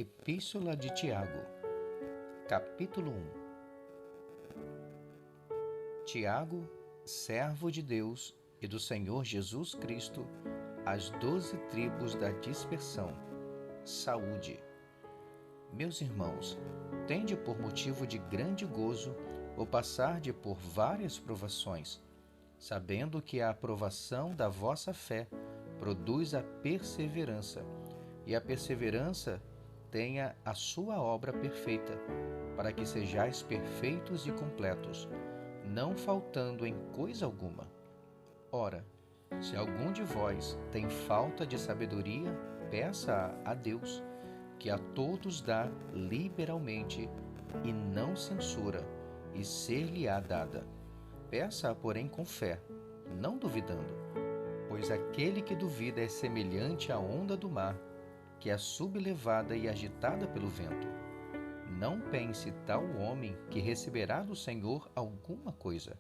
Epístola de Tiago, capítulo 1. Tiago, servo de Deus e do Senhor Jesus Cristo, às 12 tribos da dispersão, saúde. Meus irmãos, tende por motivo de grande gozo o passarde por várias provações, sabendo que a aprovação da vossa fé produz a perseverança, e a perseverança tenha a sua obra perfeita, para que sejais perfeitos e completos, não faltando em coisa alguma. Ora, se algum de vós tem falta de sabedoria, peça a Deus, que a todos dá liberalmente e não censura, e ser-lhe-á dada. Peça-a, porém, com fé, não duvidando, pois aquele que duvida é semelhante à onda do mar, que é sublevada e agitada pelo vento. Não pense tal homem que receberá do Senhor alguma coisa.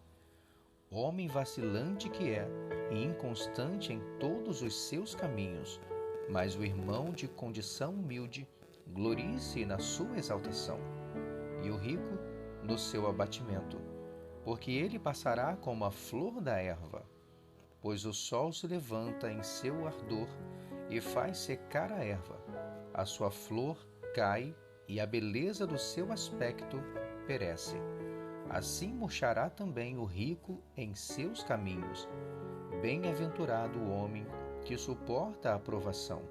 Homem vacilante que é, e inconstante em todos os seus caminhos, mas o irmão de condição humilde glorie-se na sua exaltação, e o rico no seu abatimento, porque ele passará como a flor da erva, pois o sol se levanta em seu ardor e faz secar a erva, a sua flor cai e a beleza do seu aspecto perece. Assim murchará também o rico em seus caminhos. Bem-aventurado o homem que suporta a aprovação,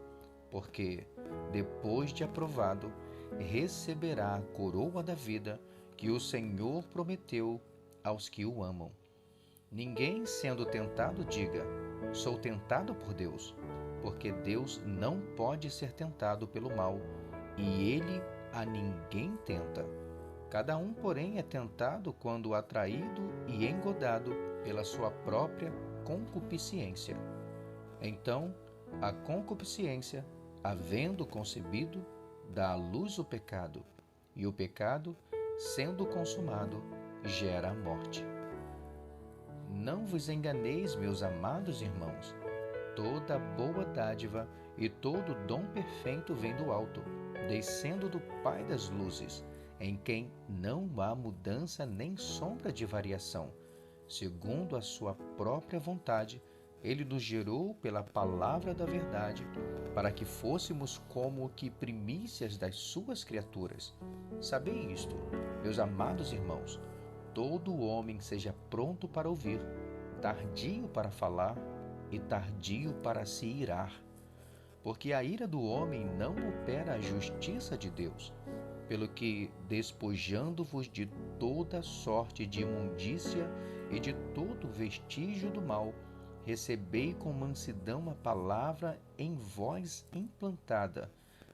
porque, depois de aprovado, receberá a coroa da vida que o Senhor prometeu aos que o amam. Ninguém, sendo tentado, diga: sou tentado por Deus, porque Deus não pode ser tentado pelo mal, e ele a ninguém tenta. Cada um, porém, é tentado quando atraído e engodado pela sua própria concupiscência. Então, a concupiscência, havendo concebido, dá à luz o pecado, e o pecado, sendo consumado, gera a morte. Não vos enganeis, meus amados irmãos. Toda boa dádiva e todo dom perfeito vem do alto, descendo do Pai das luzes, em quem não há mudança nem sombra de variação. Segundo a sua própria vontade, ele nos gerou pela palavra da verdade, para que fôssemos como que primícias das suas criaturas. Sabei isto, meus amados irmãos, todo homem seja pronto para ouvir, tardio para falar e tardio para se irar, porque a ira do homem não opera a justiça de Deus. Pelo que, despojando-vos de toda sorte de imundícia e de todo vestígio do mal, recebei com mansidão a palavra em vós implantada,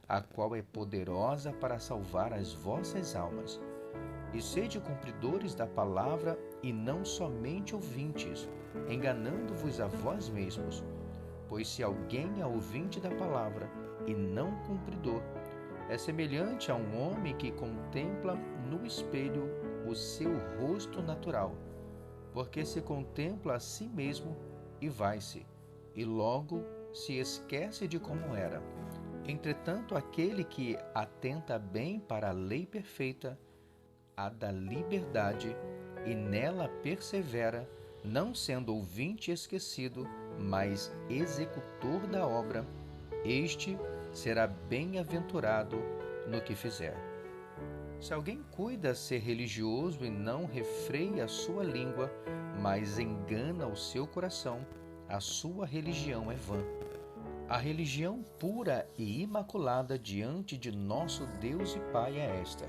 a qual é poderosa para salvar as vossas almas. E sede cumpridores da palavra e não somente ouvintes, enganando-vos a vós mesmos. Pois se alguém é ouvinte da palavra e não cumpridor, é semelhante a um homem que contempla no espelho o seu rosto natural, porque se contempla a si mesmo e vai-se, e logo se esquece de como era. Entretanto, aquele que atenta bem para a lei perfeita, a da liberdade, e nela persevera, não sendo ouvinte esquecido, mas executor da obra, este será bem-aventurado no que fizer. Se alguém cuida ser religioso e não refreia a sua língua, mas engana o seu coração, a sua religião é vã. A religião pura e imaculada diante de nosso Deus e Pai é esta: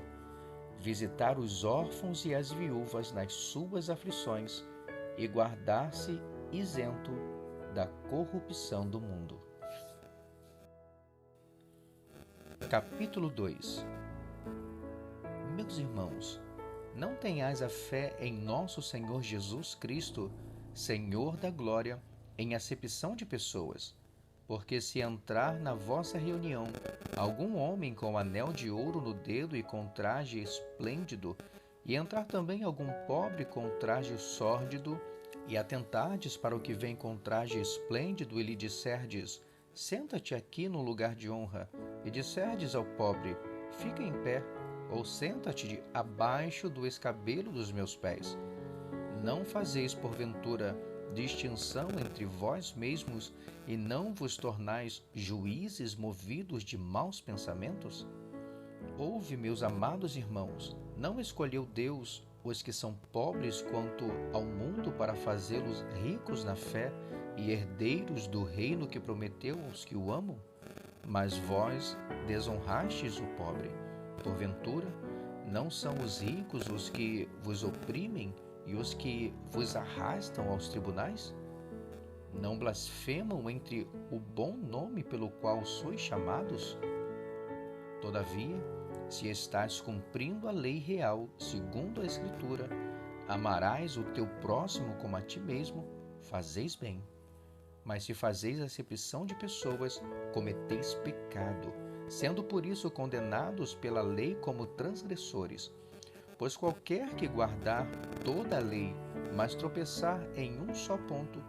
visitar os órfãos e as viúvas nas suas aflições e guardar-se isento da corrupção do mundo. Capítulo 2. Meus irmãos, não tenhais a fé em nosso Senhor Jesus Cristo, Senhor da glória, em acepção de pessoas. Porque se entrar na vossa reunião algum homem com anel de ouro no dedo e com traje esplêndido, e entrar também algum pobre com traje sórdido, e atentardes para o que vem com traje esplêndido e lhe disserdes: senta-te aqui no lugar de honra, e disserdes ao pobre: fica em pé, ou senta-te abaixo do escabelo dos meus pés, não fazeis porventura distinção entre vós mesmos e não vos tornais juízes movidos de maus pensamentos? Ouve, meus amados irmãos, não escolheu Deus os que são pobres quanto ao mundo para fazê-los ricos na fé e herdeiros do reino que prometeu aos que o amam? Mas vós desonrastes o pobre. Porventura, não são os ricos os que vos oprimem e os que vos arrastam aos tribunais? Não blasfemam entre o bom nome pelo qual sois chamados? Todavia, se estás cumprindo a lei real, segundo a Escritura, amarás o teu próximo como a ti mesmo, fazeis bem. Mas se fazeis acepção de pessoas, cometeis pecado, sendo por isso condenados pela lei como transgressores. Pois qualquer que guardar toda a lei, mas tropeçar em um só ponto,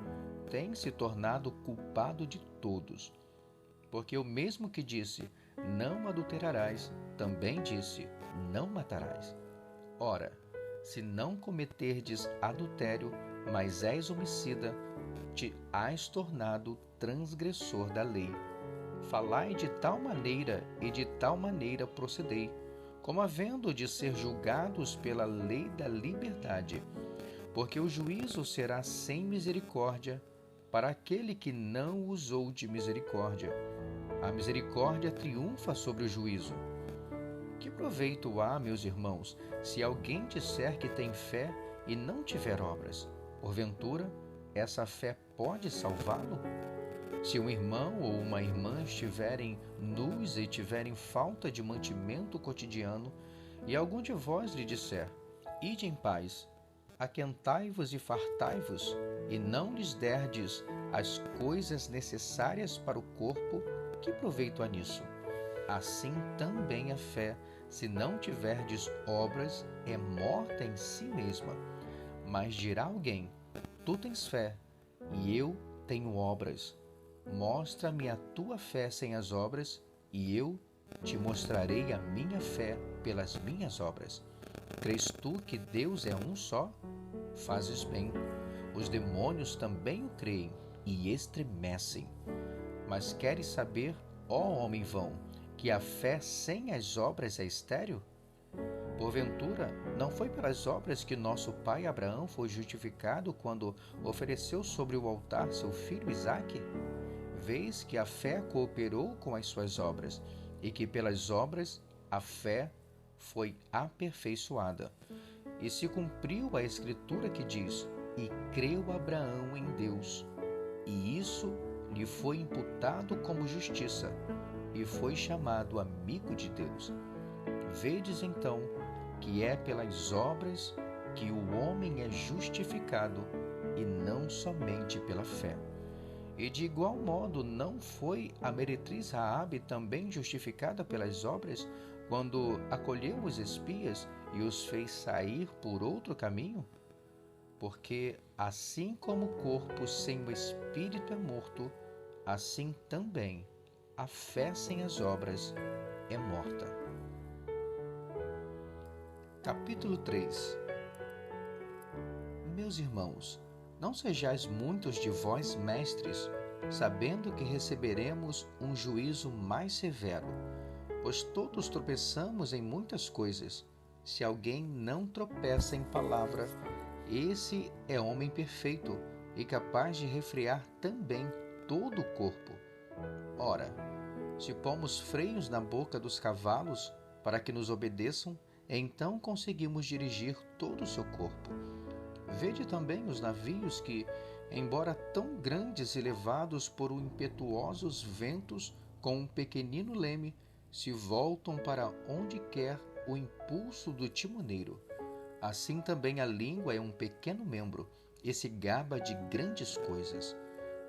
tem se tornado culpado de todos. Porque o mesmo que disse, não adulterarás, também disse, não matarás. Ora, se não cometerdes adultério, mas és homicida, te has tornado transgressor da lei. Falai de tal maneira e de tal maneira procedei, como havendo de ser julgados pela lei da liberdade, porque o juízo será sem misericórdia para aquele que não usou de misericórdia. A misericórdia triunfa sobre o juízo. Que proveito há, meus irmãos, se alguém disser que tem fé e não tiver obras? Porventura, essa fé pode salvá-lo? Se um irmão ou uma irmã estiverem nus e tiverem falta de mantimento cotidiano, e algum de vós lhe disser: ide em paz, aquentai-vos e fartai-vos, e não lhes derdes as coisas necessárias para o corpo, que proveito há nisso? Assim também a fé, se não tiverdes obras, é morta em si mesma. Mas dirá alguém: tu tens fé, e eu tenho obras. Mostra-me a tua fé sem as obras, e eu te mostrarei a minha fé pelas minhas obras. Crês tu que Deus é um só? Fazes bem. Os demônios também o creem e estremecem. Mas queres saber, ó homem vão, que a fé sem as obras é estéril? Porventura, não foi pelas obras que nosso pai Abraão foi justificado quando ofereceu sobre o altar seu filho Isaque? Vês que a fé cooperou com as suas obras, e que pelas obras a fé foi aperfeiçoada. E se cumpriu a Escritura que diz: e creu Abraão em Deus, e isso lhe foi imputado como justiça, e foi chamado amigo de Deus. Vedes então que é pelas obras que o homem é justificado, e não somente pela fé. E de igual modo não foi a meretriz Raabe também justificada pelas obras, quando acolheu os espias e os fez sair por outro caminho? Porque assim como o corpo sem o espírito é morto, assim também a fé sem as obras é morta. Capítulo 3. Meus irmãos, não sejais muitos de vós mestres, sabendo que receberemos um juízo mais severo, pois todos tropeçamos em muitas coisas. Se alguém não tropeça em palavra, esse é homem perfeito e capaz de refrear também todo o corpo. Ora, se pomos freios na boca dos cavalos para que nos obedeçam, então conseguimos dirigir todo o seu corpo. Vede também os navios que, embora tão grandes e levados por impetuosos ventos com um pequenino leme, se voltam para onde quer o impulso do timoneiro. Assim também a língua é um pequeno membro e se gaba de grandes coisas.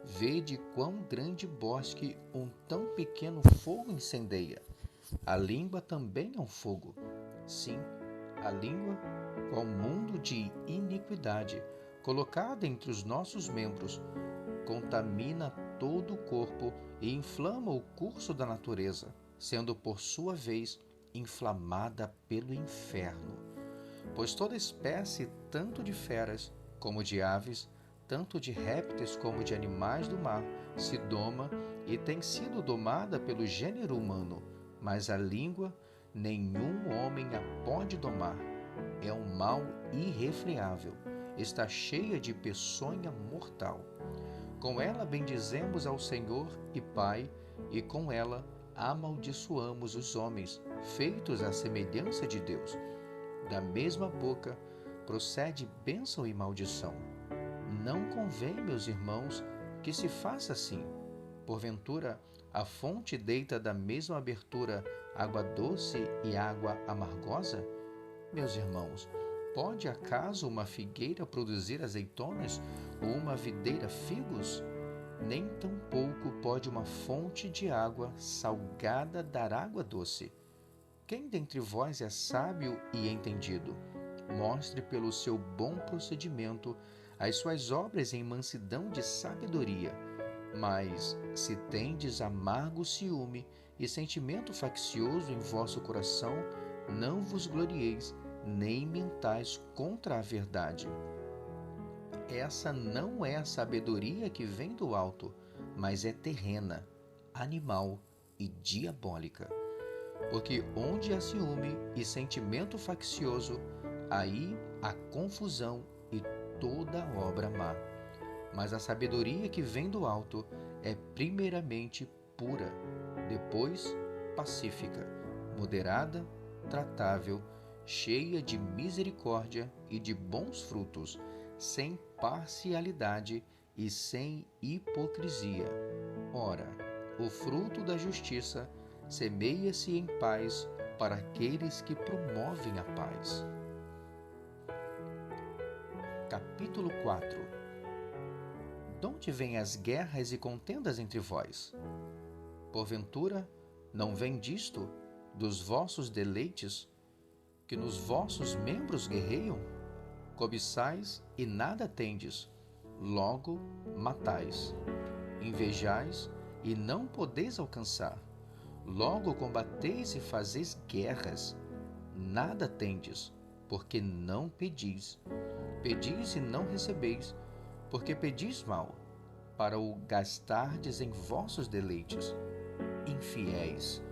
Vede quão grande bosque um tão pequeno fogo incendeia. A língua também é um fogo. Sim, a língua, qual mundo de iniquidade, colocada entre os nossos membros, contamina todo o corpo e inflama o curso da natureza. sendo por sua vez inflamada pelo inferno. Pois toda espécie, tanto de feras como de aves, tanto de répteis como de animais do mar, se doma e tem sido domada pelo gênero humano, mas a língua nenhum homem a pode domar. É um mal irrefreável, está cheia de peçonha mortal. Com ela bendizemos ao Senhor e Pai, e com ela amaldiçoamos os homens, feitos à semelhança de Deus. Da mesma boca procede bênção e maldição. Não convém, meus irmãos, que se faça assim. Porventura, a fonte deita da mesma abertura água doce e água amargosa? Meus irmãos, pode acaso uma figueira produzir azeitonas ou uma videira figos? Nem tampouco pode uma fonte de água salgada dar água doce. Quem dentre vós é sábio e entendido? Mostre pelo seu bom procedimento as suas obras em mansidão de sabedoria. Mas, se tendes amargo ciúme e sentimento faccioso em vosso coração, não vos glorieis, nem mentais contra a verdade. Essa não é a sabedoria que vem do alto, mas é terrena, animal e diabólica. Porque onde há ciúme e sentimento faccioso, aí há confusão e toda obra má. Mas a sabedoria que vem do alto é primeiramente pura, depois pacífica, moderada, tratável, cheia de misericórdia e de bons frutos, sem parcialidade e sem hipocrisia. Ora, o fruto da justiça semeia-se em paz para aqueles que promovem a paz. Capítulo 4. Donde vêm as guerras e contendas entre vós? Porventura, não vem disto, dos vossos deleites, que nos vossos membros guerreiam? Cobiçais e nada tendes, logo matais. Invejais e não podeis alcançar, logo combateis e fazeis guerras. Nada tendes, porque não pedis. Pedis e não recebeis, porque pedis mal, para o gastardes em vossos deleites. Infiéis,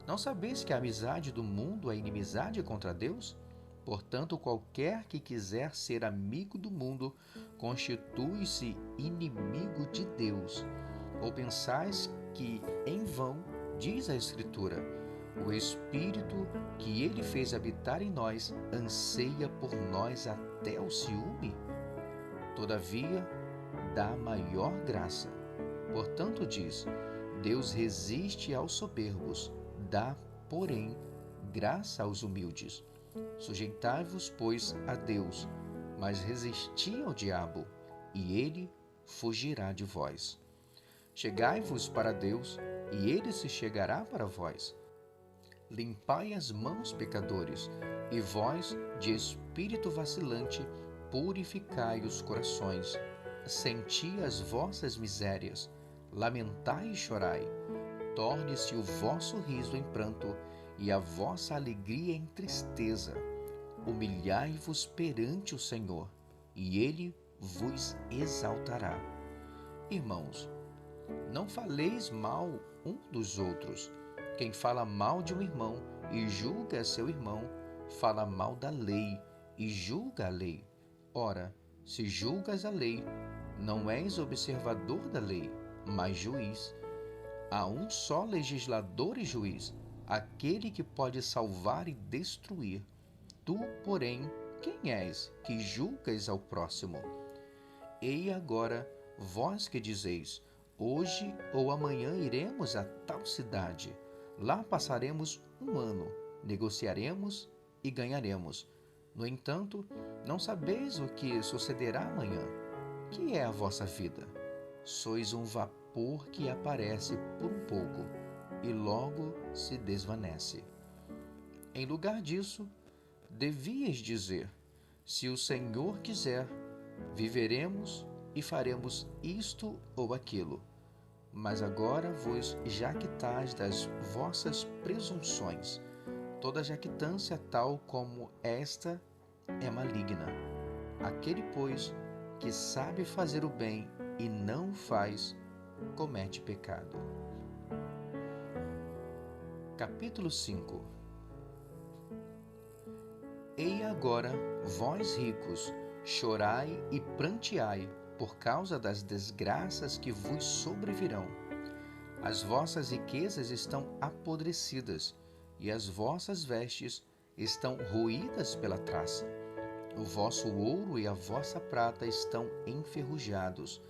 não sabeis que a amizade do mundo é inimizade contra Deus? Portanto, qualquer que quiser ser amigo do mundo, constitui-se inimigo de Deus. Ou pensais que, em vão, diz a Escritura, o Espírito que Ele fez habitar em nós anseia por nós até o ciúme? Todavia, dá maior graça. Portanto, diz, Deus resiste aos soberbos, dá, porém, graça aos humildes. Sujeitai-vos, pois, a Deus, mas resisti ao diabo, e ele fugirá de vós. Chegai-vos para Deus, e ele se chegará para vós. Limpai as mãos, pecadores, e vós, de espírito vacilante, purificai os corações. Senti as vossas misérias, lamentai e chorai. Torne-se o vosso riso em pranto, e a vossa alegria em tristeza. Humilhai-vos perante o Senhor, e Ele vos exaltará. Irmãos, não faleis mal um dos outros. Quem fala mal de um irmão e julga seu irmão, fala mal da lei e julga a lei. Ora, se julgas a lei, não és observador da lei, mas juiz. Há um só legislador e juiz, aquele que pode salvar e destruir. Tu, porém, quem és que julgas ao próximo? Ei agora, vós que dizeis, hoje ou amanhã iremos a tal cidade, lá passaremos um ano, negociaremos e ganharemos. No entanto, não sabeis o que sucederá amanhã. Que é a vossa vida? Sois um vapor que aparece por um pouco e logo se desvanece. Em lugar disso, devias dizer, se o Senhor quiser, viveremos e faremos isto ou aquilo. Mas agora vos jactais das vossas presunções. Toda jactância tal como esta é maligna. Aquele, pois, que sabe fazer o bem e não o faz, comete pecado. Capítulo 5. Ei agora, vós ricos, chorai e pranteai por causa das desgraças que vos sobrevirão. As vossas riquezas estão apodrecidas, e as vossas vestes estão roídas pela traça. O vosso ouro e a vossa prata estão enferrujados,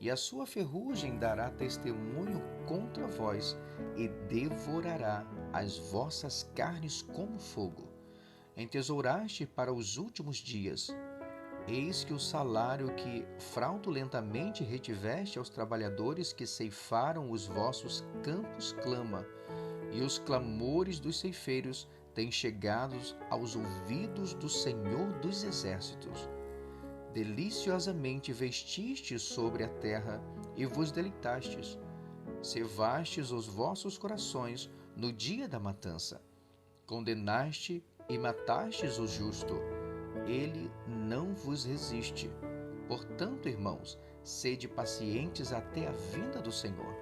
e a sua ferrugem dará testemunho contra vós, e devorará as vossas carnes como fogo. Entesouraste para os últimos dias. Eis que o salário que fraudulentamente retiveste aos trabalhadores que ceifaram os vossos campos clama, e os clamores dos ceifeiros têm chegado aos ouvidos do Senhor dos Exércitos. Deliciosamente vestistes sobre a terra e vos deleitastes. Cevastes os vossos corações no dia da matança. Condenaste e matastes o justo. Ele não vos resiste. Portanto, irmãos, sede pacientes até a vinda do Senhor.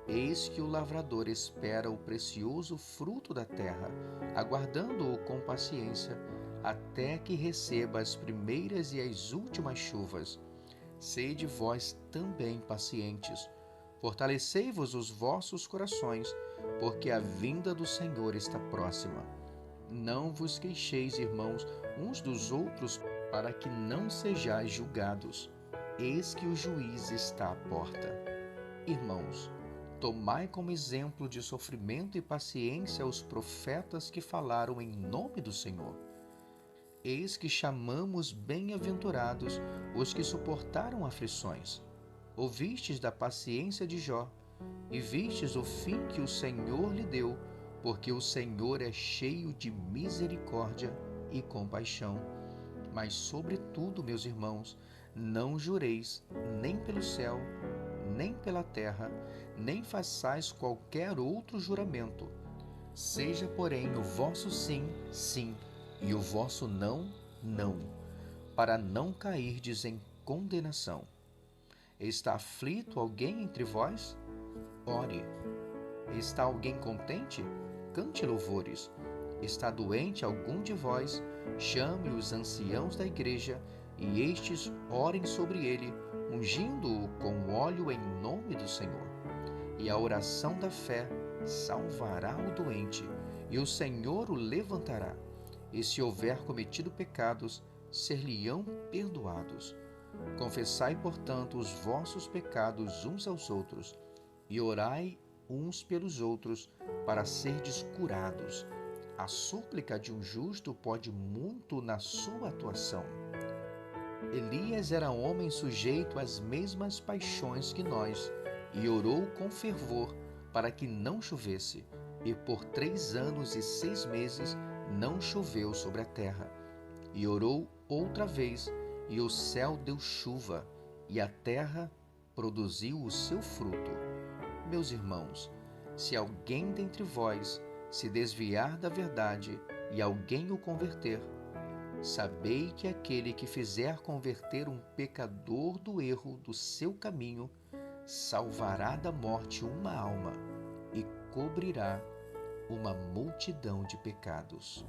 Eis que o lavrador espera o precioso fruto da terra, aguardando-o com paciência, até que receba as primeiras e as últimas chuvas. Sede vós também pacientes. Fortalecei-vos os vossos corações, porque a vinda do Senhor está próxima. Não vos queixeis, irmãos, uns dos outros, para que não sejais julgados. Eis que o juiz está à porta. Irmãos, tomai como exemplo de sofrimento e paciência os profetas que falaram em nome do Senhor. Eis que chamamos bem-aventurados os que suportaram aflições. Ouvistes da paciência de Jó, e vistes o fim que o Senhor lhe deu, porque o Senhor é cheio de misericórdia e compaixão. Mas, sobretudo, meus irmãos, não jureis nem pelo céu, nem pela terra, nem façais qualquer outro juramento. Seja, porém, o vosso sim, sim, e o vosso não, não, para não cairdes em condenação. Está aflito alguém entre vós? Ore. Está alguém contente? Cante louvores. Está doente algum de vós? Chame os anciãos da igreja, e estes orem sobre ele, ungindo-o com óleo em nome do Senhor. E a oração da fé salvará o doente, e o Senhor o levantará. E se houver cometido pecados, ser-lhe-ão perdoados. Confessai, portanto, os vossos pecados uns aos outros, e orai uns pelos outros, para serdes curados. A súplica de um justo pode muito na sua atuação. Elias era homem sujeito às mesmas paixões que nós, e orou com fervor para que não chovesse, e por 3 anos e 6 meses não choveu sobre a terra. E orou outra vez, e o céu deu chuva, e a terra produziu o seu fruto. Meus irmãos, se alguém dentre vós se desviar da verdade e alguém o converter, sabei que aquele que fizer converter um pecador do erro do seu caminho, salvará da morte uma alma e cobrirá uma multidão de pecados.